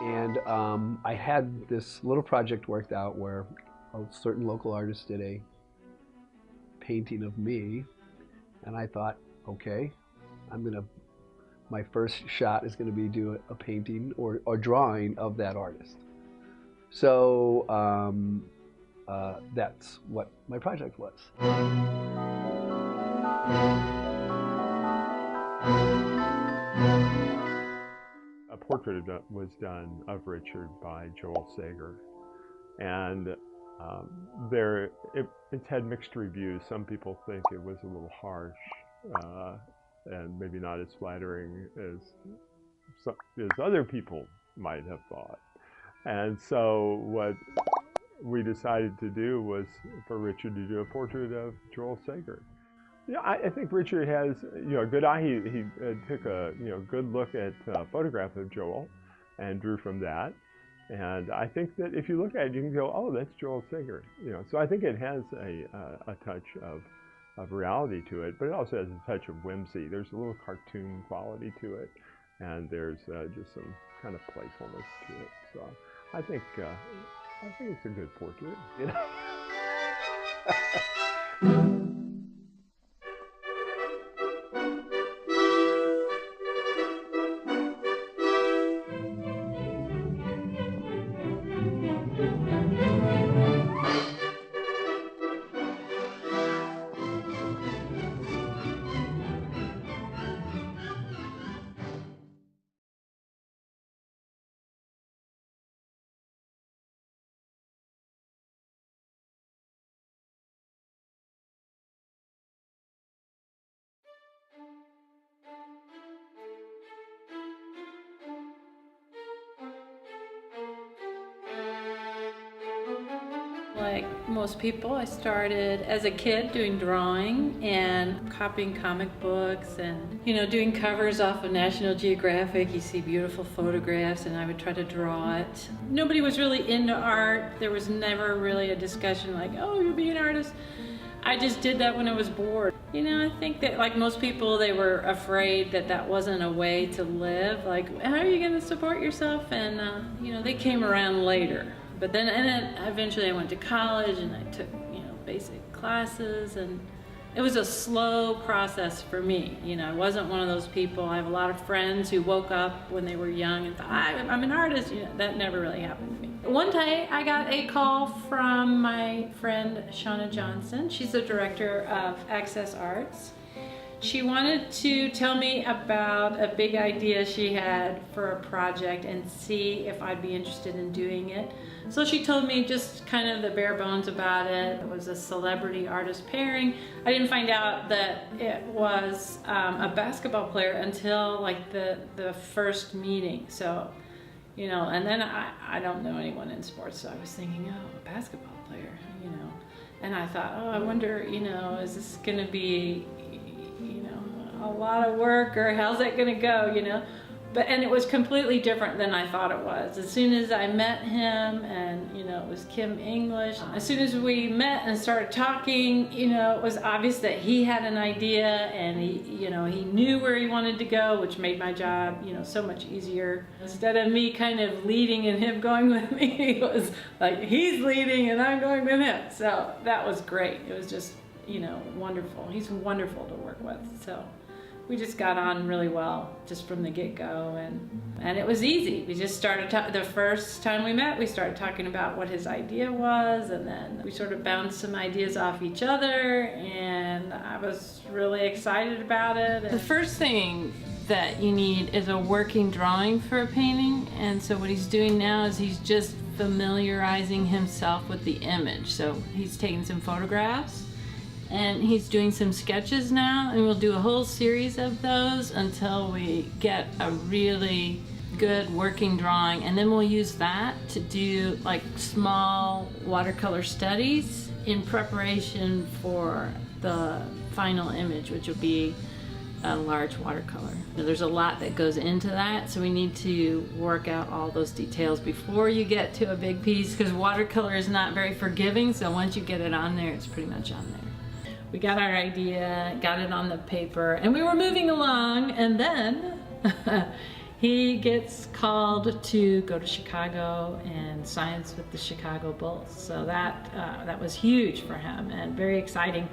And I had this little project worked out where a certain local artist did a painting of me, and I thought, okay, my first shot is gonna be do a painting or drawing of that artist. So that's what my project was. A portrait was done of Richard by Joel Sager, and it's had mixed reviews. Some people think it was a little harsh and maybe not as flattering as other people might have thought. And so what we decided to do was for Richard to do a portrait of Joel Sager. Yeah, I think Richard has a good eye. He took a good look at a photograph of Joel and drew from that. And I think that if you look at it, you can go, oh, that's Joel Sager. So I think it has a touch of reality to it, but it also has a touch of whimsy. There's a little cartoon quality to it, and there's just some kind of playfulness to it. So I think it's a good portrait. Like most people, I started as a kid doing drawing and copying comic books and, doing covers off of National Geographic. You see beautiful photographs and I would try to draw it. Nobody was really into art. There was never really a discussion like, oh, you'll be an artist. I just did that when I was bored. I think that like most people, they were afraid that that wasn't a way to live. Like, how are you going to support yourself? And, they came around later. But then, eventually I went to college and I took, basic classes, and it was a slow process for me. I wasn't one of those people. I have a lot of friends who woke up when they were young and thought, I'm an artist. That never really happened to me. One day I got a call from my friend Shauna Johnson. She's the director of Access Arts. She wanted to tell me about a big idea she had for a project and see if I'd be interested in doing it. So she told me just kind of the bare bones about it. It was a celebrity artist pairing. I didn't find out that it was a basketball player until like the first meeting. So, and then I don't know anyone in sports, so I was thinking, oh, a basketball player, And I thought, oh, I wonder, is this gonna be, a lot of work, or how's that gonna go, and it was completely different than I thought it was. As soon as I met him, and it was Kim English, as soon as we met and started talking, it was obvious that he had an idea, and he knew where he wanted to go, which made my job, so much easier. Instead of me kind of leading and him going with me, it was like he's leading and I'm going with him. So that was great. It was just, wonderful. He's wonderful to work with. So we just got on really well just from the get-go, and it was easy. We just started, the first time we met, we started talking about what his idea was, and then we sort of bounced some ideas off each other, and I was really excited about it. The first thing that you need is a working drawing for a painting, and so what he's doing now is he's just familiarizing himself with the image. So he's taking some photographs, and he's doing some sketches now, and we'll do a whole series of those until we get a really good working drawing, and then we'll use that to do like small watercolor studies in preparation for the final image, which will be a large watercolor. There's a lot that goes into that, so we need to work out all those details before you get to a big piece, because watercolor is not very forgiving, so once you get it on there, it's pretty much on there. We got our idea, got it on the paper, and we were moving along, and then he gets called to go to Chicago and science with the Chicago Bulls. So that was huge for him and very exciting.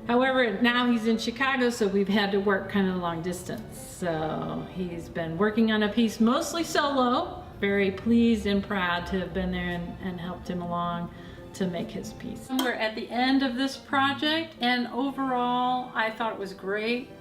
However, now he's in Chicago, so we've had to work kind of long distance. So he's been working on a piece mostly solo. Very pleased and proud to have been there and helped him along to make his piece. We're at the end of this project, and overall I thought it was great.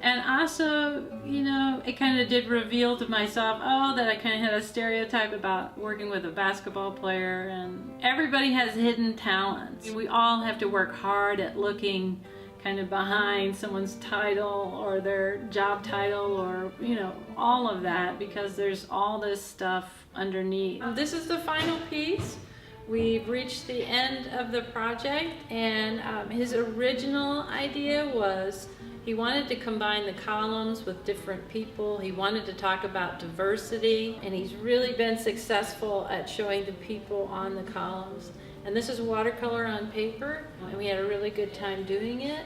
And also, you know, it kind of did reveal to myself, that I kind of had a stereotype about working with a basketball player, and everybody has hidden talents. We all have to work hard at looking kind of behind someone's title or their job title, or, you know, all of that, because there's all this stuff underneath. This is the final piece. We've reached the end of the project, and his original idea was he wanted to combine the columns with different people. He wanted to talk about diversity, and he's really been successful at showing the people on the columns. And this is watercolor on paper, and we had a really good time doing it.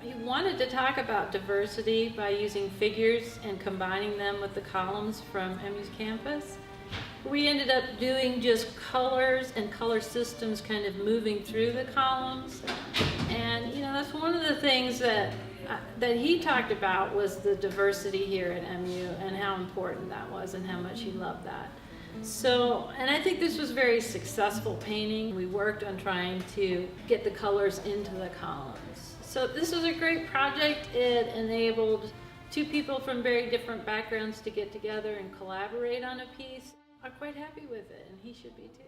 He wanted to talk about diversity by using figures and combining them with the columns from MU's campus. We ended up doing just colors and color systems kind of moving through the columns. And you know, that's one of the things that he talked about, was the diversity here at MU and how important that was and how much he loved that. So, and I think this was very successful painting. We worked on trying to get the colors into the columns. So this was a great project. It enabled two people from very different backgrounds to get together and collaborate on a piece. I'm quite happy with it, and he should be too.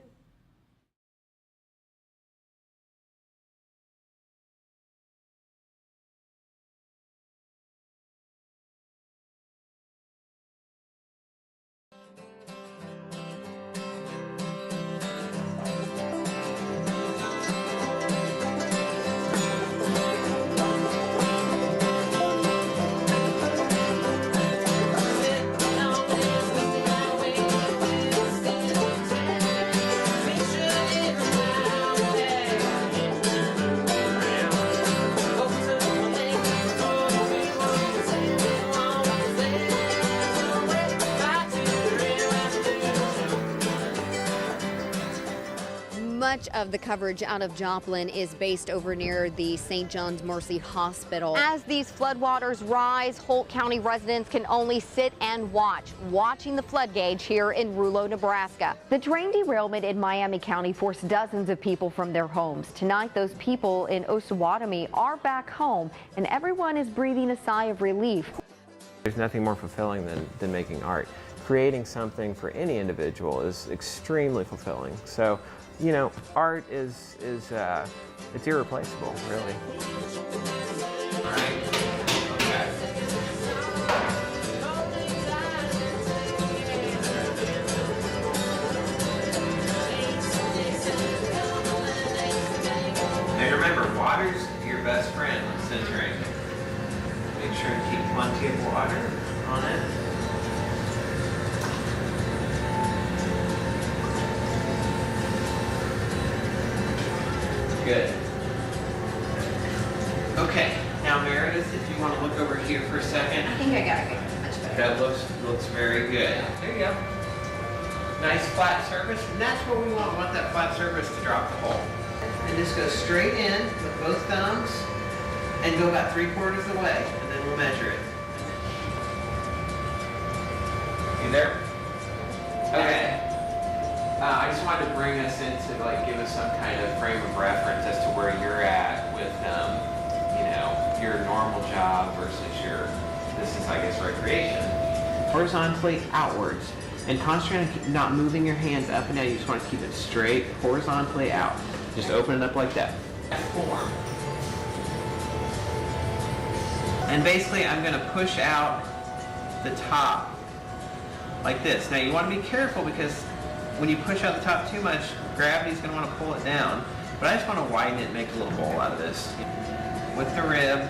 Much of the coverage out of Joplin is based over near the St. John's Mercy Hospital. As these floodwaters rise, Holt County residents can only sit and watching the flood gauge here in Rouleau, Nebraska. The train derailment in Miami County forced dozens of people from their homes. Tonight, those people in Osawatomie are back home, and everyone is breathing a sigh of relief. There's nothing more fulfilling than making art. Creating something for any individual is extremely fulfilling. So, you know, art is it's irreplaceable, really. All right. Okay. Now remember, water's your best friend when centering. Make sure to keep plenty of water on it. Good. Okay, now Meredith, if you want to look over here for a second. I think I got it much better. That looks very good. There you go. Nice flat surface, and that's what we want. We want that flat surface to drop the hole. And just go straight in with both thumbs. And go about 3/4 of the way, and then we'll measure it. You there? Okay. I just wanted to bring us into, like, give us some kind of frame of reference as to where you're at with, you know, your normal job versus your, this is, I guess, recreation. Horizontally outwards. And concentrate on not moving your hands up and down. You just want to keep it straight, horizontally out. Just open it up like that. Form. And basically, I'm going to push out the top like this. Now, you want to be careful because when you push out the top too much, gravity's going to want to pull it down. But I just want to widen it and make a little bowl out of this. With the rib,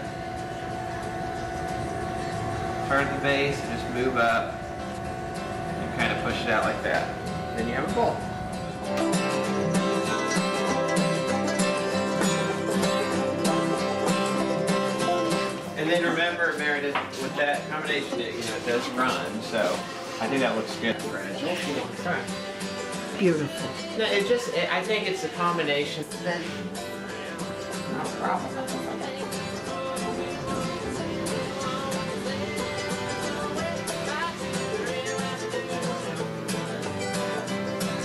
start at the base and just move up and kind of push it out like that. Then you have a bowl. And then remember, Meredith, with that combination, you know, it does run, so I think that looks good. Fragile. Beautiful. No, it just, I think it's a combination. No problem.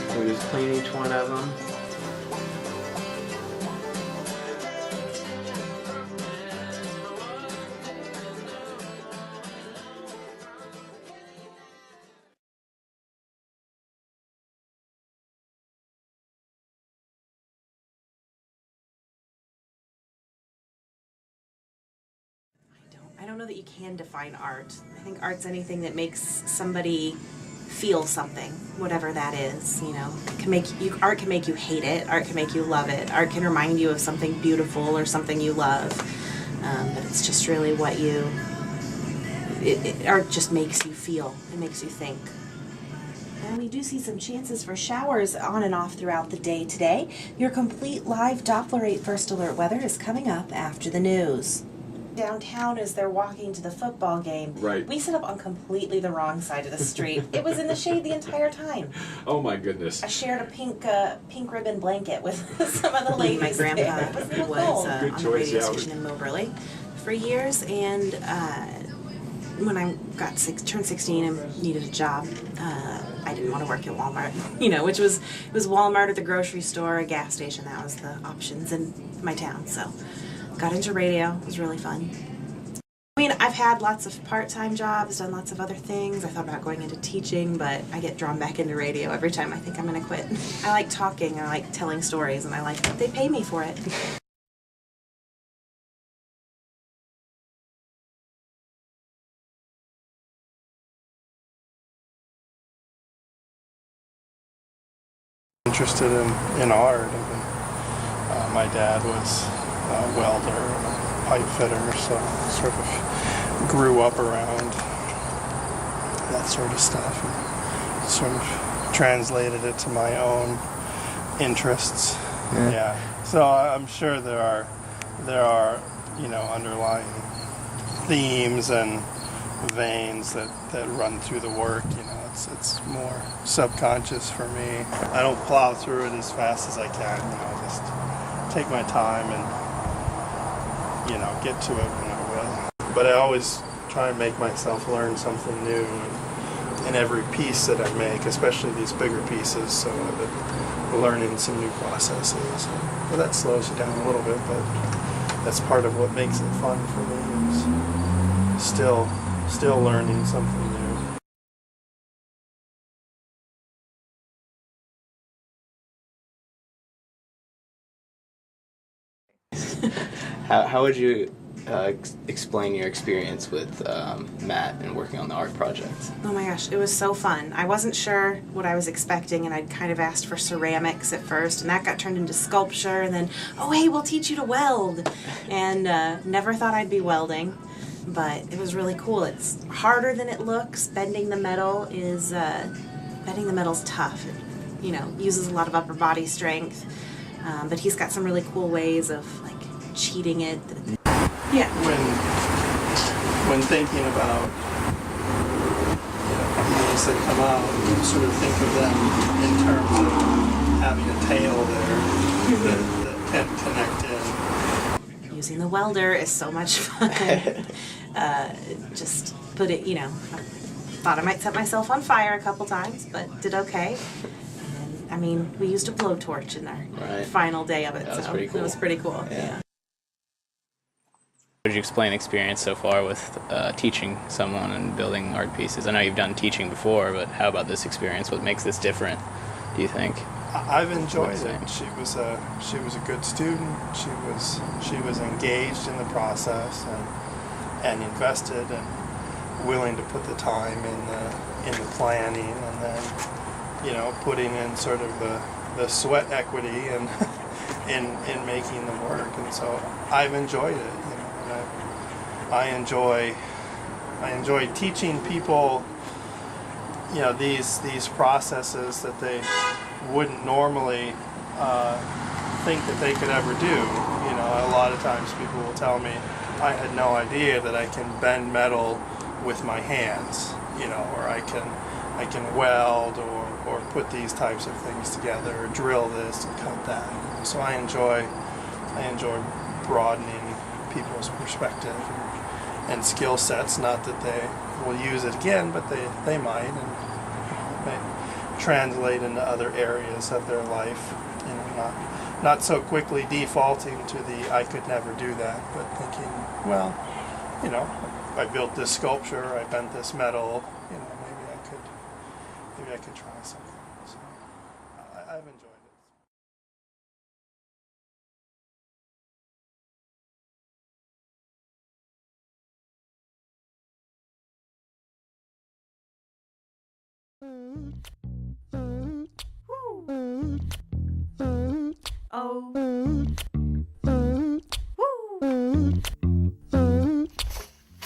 So we just clean each one of them. I don't know that you can define art. I think art's anything that makes somebody feel something, whatever that is. You know, it can make you. Art can make you hate it. Art can make you love it. Art can remind you of something beautiful or something you love. But it's just really what you. Art just makes you feel. It makes you think. And we do see some chances for showers on and off throughout the day today. Your complete live Doppler 8 First Alert weather is coming up after the news. Downtown as they're walking to the football game. Right. We set up on completely the wrong side of the street. It was in the shade the entire time. Oh my goodness. I shared a pink ribbon blanket with some of the ladies. My grandpa was on the radio station in Moberly for years, and when I turned 16 and needed a job, I didn't want to work at Walmart, you know, it was Walmart or the grocery store, a gas station. That was the options in my town. So got into radio. It was really fun. I mean, I've had lots of part-time jobs, done lots of other things. I thought about going into teaching, but I get drawn back into radio every time I think I'm going to quit. I like talking, I like telling stories, and I like that they pay me for it. Interested in art. My dad was a welder, a pipe fitter, so sort of grew up around that sort of stuff and sort of translated it to my own interests. Yeah. So I'm sure there are you know, underlying themes and veins that run through the work. You know, it's more subconscious for me. I don't plow through it as fast as I can. You know, just take my time and, you know, get to it when I will. But I always try and make myself learn something new in every piece that I make, especially these bigger pieces. So I've been learning some new processes. Well, that slows you down a little bit, but that's part of what makes it fun for me. Is still learning something new. How would you explain your experience with Matt and working on the art project? Oh my gosh, it was so fun. I wasn't sure what I was expecting, and I'd kind of asked for ceramics at first, and that got turned into sculpture, and then, oh hey, we'll teach you to weld. And never thought I'd be welding, but it was really cool. It's harder than it looks. Bending the metal's tough. It, you know, uses a lot of upper body strength, but he's got some really cool ways of like cheating it. Yeah. When thinking about these that come out, you sort of think of them in terms of having a tail there that can connect in. using the welder is so much fun. Just put it, I thought I might set myself on fire a couple times, but did okay. And, I mean, we used a blowtorch in our final day of it, That was so pretty cool. it was pretty cool. Yeah. Would you explain experience so far with teaching someone and building art pieces? I know you've done teaching before, but how about this experience? What makes this different, do you think? I've enjoyed it. She was a good student. She was engaged in the process and invested and willing to put the time in the planning, and then putting in sort of the sweat equity and in making them work. And so I've enjoyed it. And I enjoy teaching people these processes that they wouldn't normally think that they could ever do. A lot of times people will tell me, I had no idea that I can bend metal with my hands, or I can weld or put these types of things together, or drill this and cut that. So I enjoy broadening people's perspective and skill sets. Not that they will use it again, but they might, and may translate into other areas of their life. Not so quickly defaulting to the I could never do that, but thinking, well, I built this sculpture, I bent this metal, maybe I could try something. So I've enjoyed it.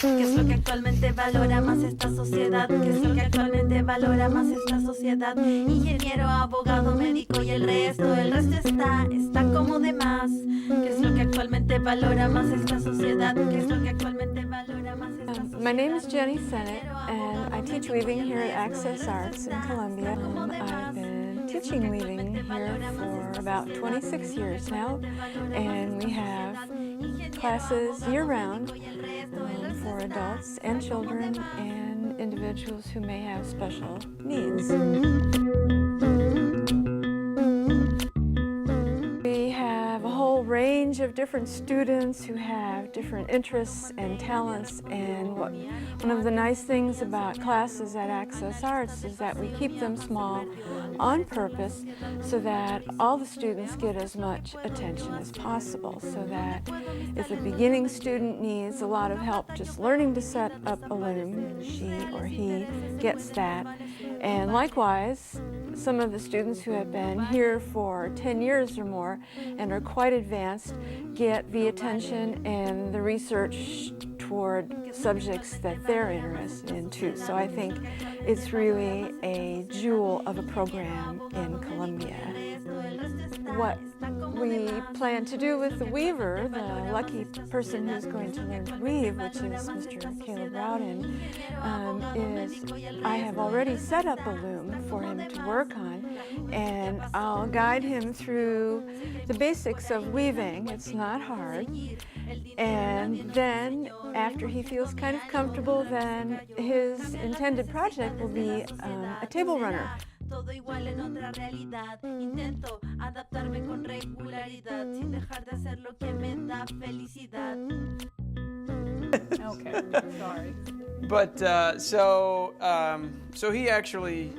¿Qué es lo que actualmente valora más esta sociedad? ¿Qué es lo que actualmente valora más esta sociedad? Ingeniero, abogado, médico y el resto está como de más. ¿Qué es lo que actualmente valora más esta sociedad? ¿Qué es lo que actualmente valora más esta sociedad? My name is Jenny Sennett, and I teach weaving here at Access Arts in Columbia. I've been teaching weaving here for about 26 years now, and we have classes year-round for adults and children and individuals who may have special needs. We have a whole range of different students who have different interests and talents, and one of the nice things about classes at Access Arts is that we keep them small on purpose so that all the students get as much attention as possible, so that if a beginning student needs a lot of help just learning to set up a loom, she or he gets that. And likewise, some of the students who have been here for 10 years or more and are quite advanced get the attention and the research toward subjects that they're interested in too. So I think it's really a jewel of a program in Columbia. What we plan to do with the weaver, the lucky person who's going to learn to weave, which is Mr. CelebrARTy, is I have already set up a loom for him to work on, and I'll guide him through the basics of weaving. It's not hard. And then, after he feels kind of comfortable, then his intended project will be a table runner. Todo igual en otra realidad. Intento adaptarme con regularidad sin dejar de hacer lo que me da felicidad. Okay, sorry. But so he actually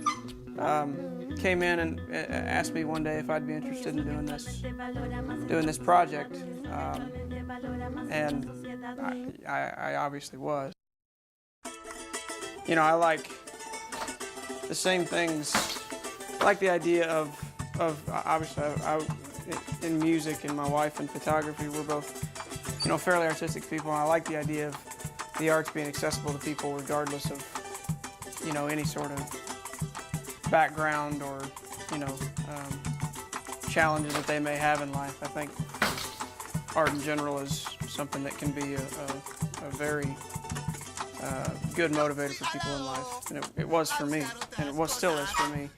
came in and asked me one day if I'd be interested in doing this project, and I obviously was. I like the same things. I like the idea of obviously in music, and my wife in photography, we're both fairly artistic people, and I like the idea of the arts being accessible to people regardless of any sort of background or challenges that they may have in life. I think art in general is something that can be a very good motivator for people in life, and it was for me, and it still is for me.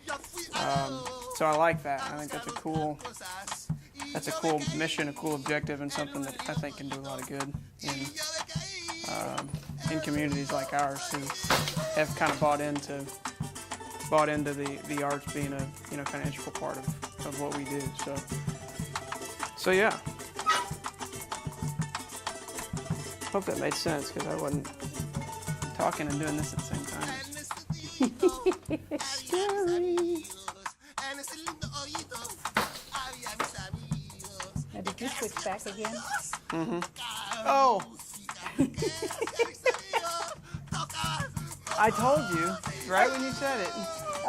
So I like that. I think that's a cool that's a cool mission, a cool objective, and something that I think can do a lot of good in communities like ours who have kind of bought into the arts being a kind of integral part of what we do. So yeah. Hope that made sense because I wasn't talking and doing this at the same time. Now, did you switch back again? Mm-hmm. Oh! I told you, right when you said it.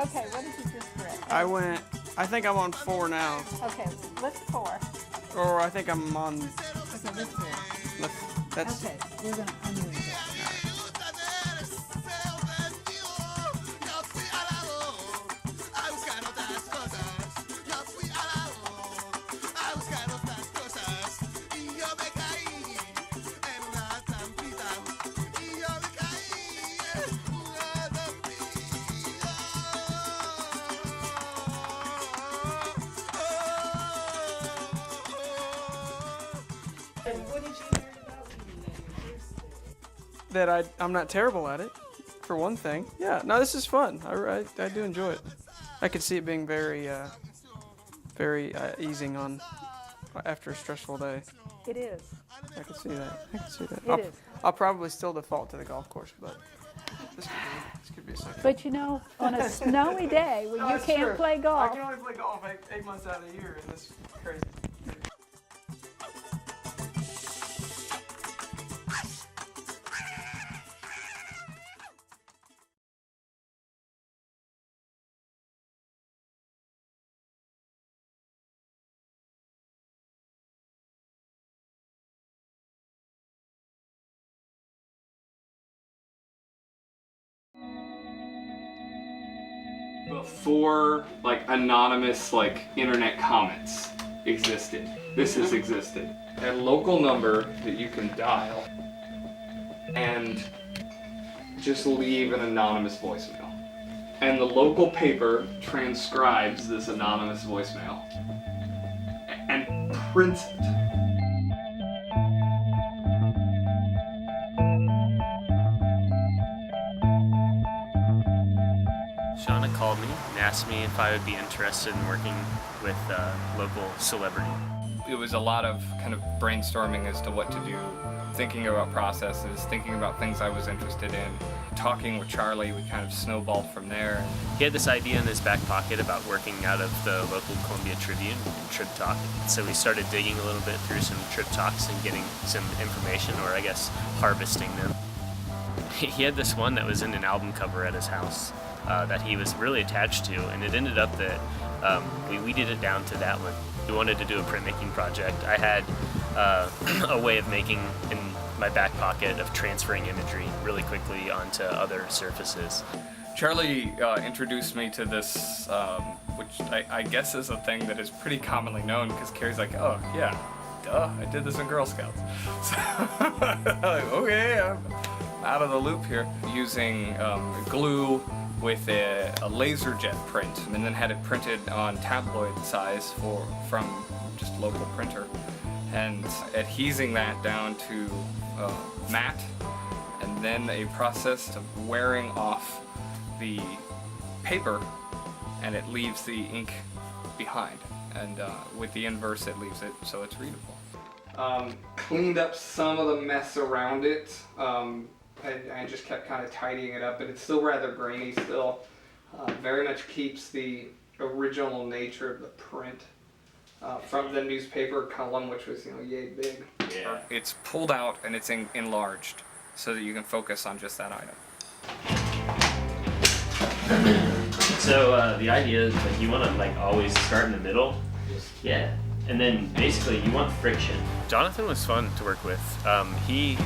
Okay, what did you just correct? I think I'm on 4 now. Okay, what's 4? Or I think I'm on... Okay, what's 4? That's... Okay, we're going to unmute it. That I'm not terrible at it, for one thing. Yeah, no, this is fun. I do enjoy it. I could see it being very easing on after a stressful day. It is. I can see that. It is. I'll probably still default to the golf course, but this could be a second. But you know, on a snowy day when you can't play golf. I can only play golf 8 months out of the year, and that's crazy. Before like anonymous like internet comments existed, this has existed. A local number that you can dial and just leave an anonymous voicemail. And the local paper transcribes this anonymous voicemail and prints it. Shauna called me and asked me if I would be interested in working with local CelebrARTy. It was a lot of kind of brainstorming as to what to do, thinking about processes, thinking about things I was interested in. Talking with Charlie, we kind of snowballed from there. He had this idea in his back pocket about working out of the local Columbia Tribune and Trib Talk. So we started digging a little bit through some Trib Talks and getting some information, or I guess harvesting them. He had this one that was in an album cover at his house that he was really attached to, and it ended up that we did it down to that one. We wanted to do a printmaking project. I had a way of making in my back pocket of transferring imagery really quickly onto other surfaces. Charlie introduced me to this, which I guess is a thing that is pretty commonly known, because Carrie's like, oh yeah, duh, I did this in Girl Scouts. So, like, okay, I'm out of the loop here. Using glue with a laser jet print, and then had it printed on tabloid size from just local printer, and adhesing that down to matte, and then a process of wearing off the paper, and it leaves the ink behind, and with the inverse it leaves it so it's readable. Cleaned up some of the mess around it. I just kept kind of tidying it up, but it's still rather grainy still. Very much keeps the original nature of the print from the newspaper column, which was, yay big. Yeah. It's pulled out and it's enlarged so that you can focus on just that item. So the idea is that you want to always start in the middle. Yeah. And then basically you want friction. Jonathan was fun to work with. He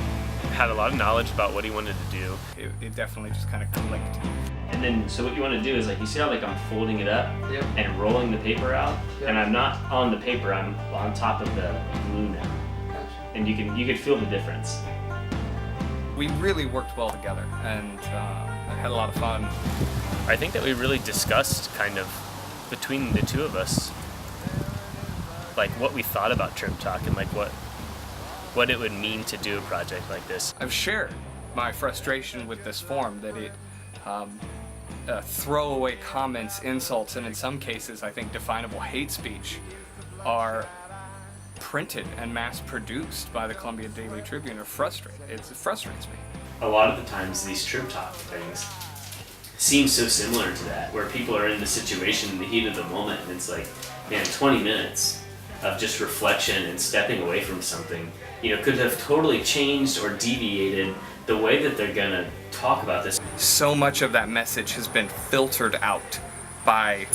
had a lot of knowledge about what he wanted to do. It definitely just kind of clicked. And then, so what you want to do is you see how I'm folding it up and rolling the paper out, and I'm not on the paper, I'm on top of the glue now. Gotcha. And you could feel the difference. We really worked well together, and I had a lot of fun. I think that we really discussed kind of between the two of us like what we thought about Trip Talk and like what it would mean to do a project like this. I've shared my frustration with this form, that it throwaway comments, insults, and in some cases I think definable hate speech are printed and mass-produced by the Columbia Daily Tribune are frustrating. It frustrates me. A lot of the times these Trip Talk things seem so similar to that, where people are in the situation in the heat of the moment, and it's like, man, 20 minutes of just reflection and stepping away from something, you know, could have totally changed or deviated the way that they're gonna talk about this. So much of that message has been filtered out by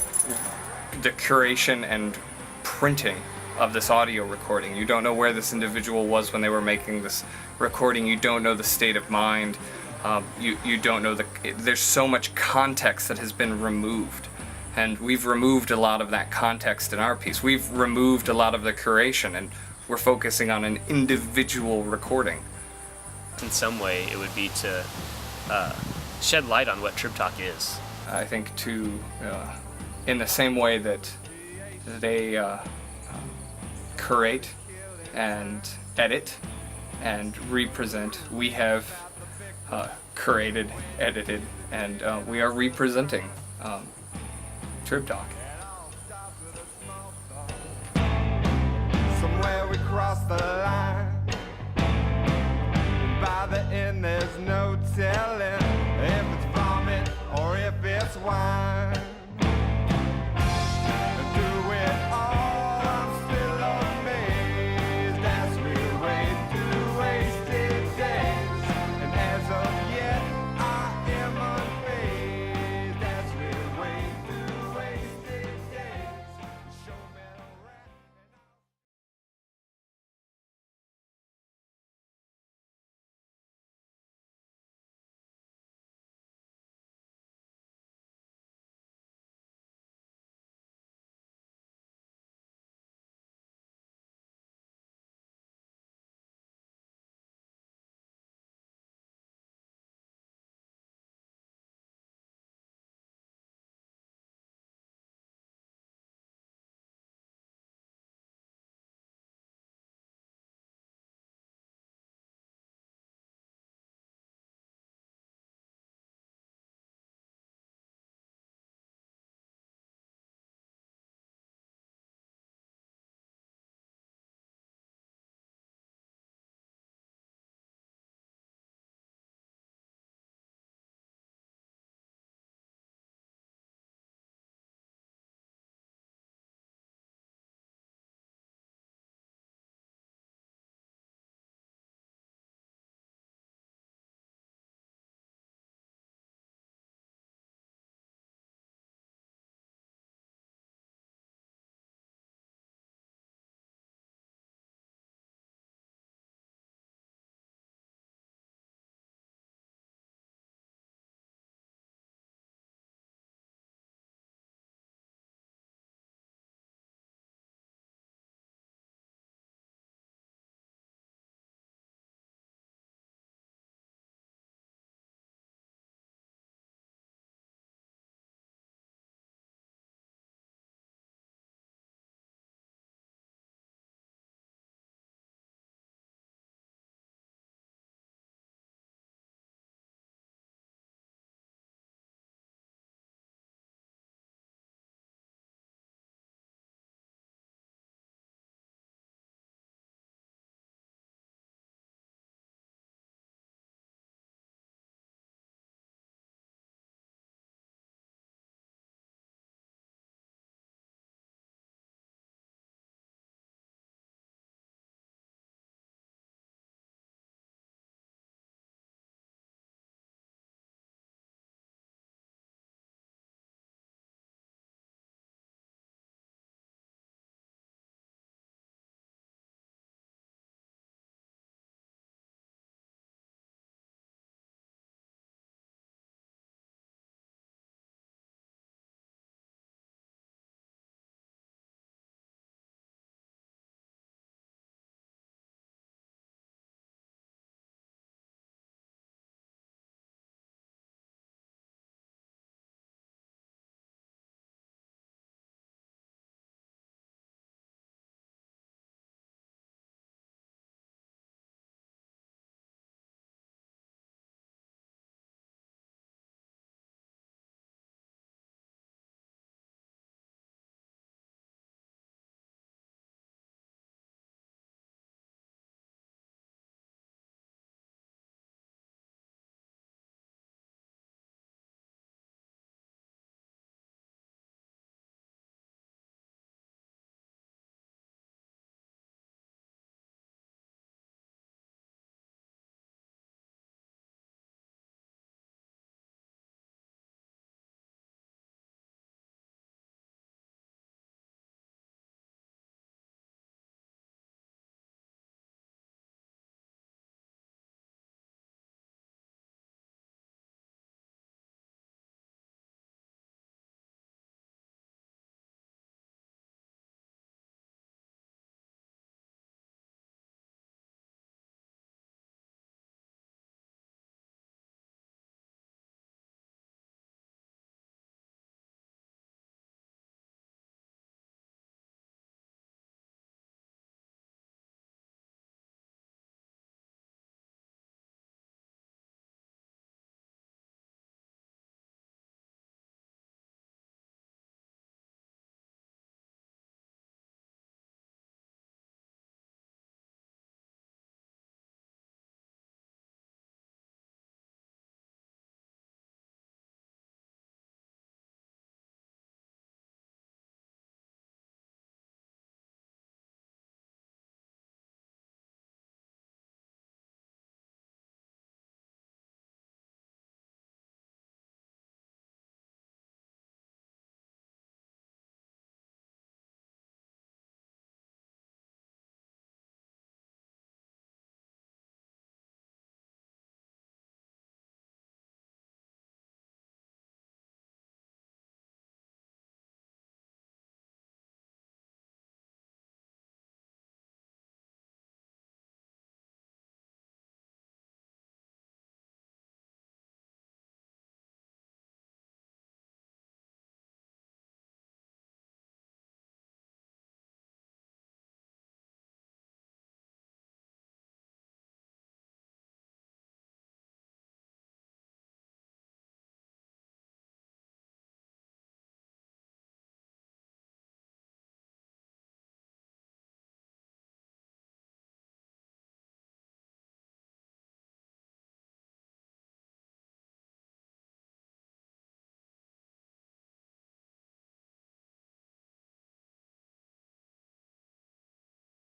the curation and printing of this audio recording. You don't know where this individual was when they were making this recording. You don't know the state of mind. You don't know there's so much context that has been removed. And we've removed a lot of that context in our piece. We've removed a lot of the curation, and we're focusing on an individual recording. In some way, it would be to shed light on what Trip Talk is. I think in the same way that they curate and edit and represent, we have curated, edited, and we are representing Trip Talk. Somewhere we cross the line. By the end there's no telling if it's vomit or if it's wine.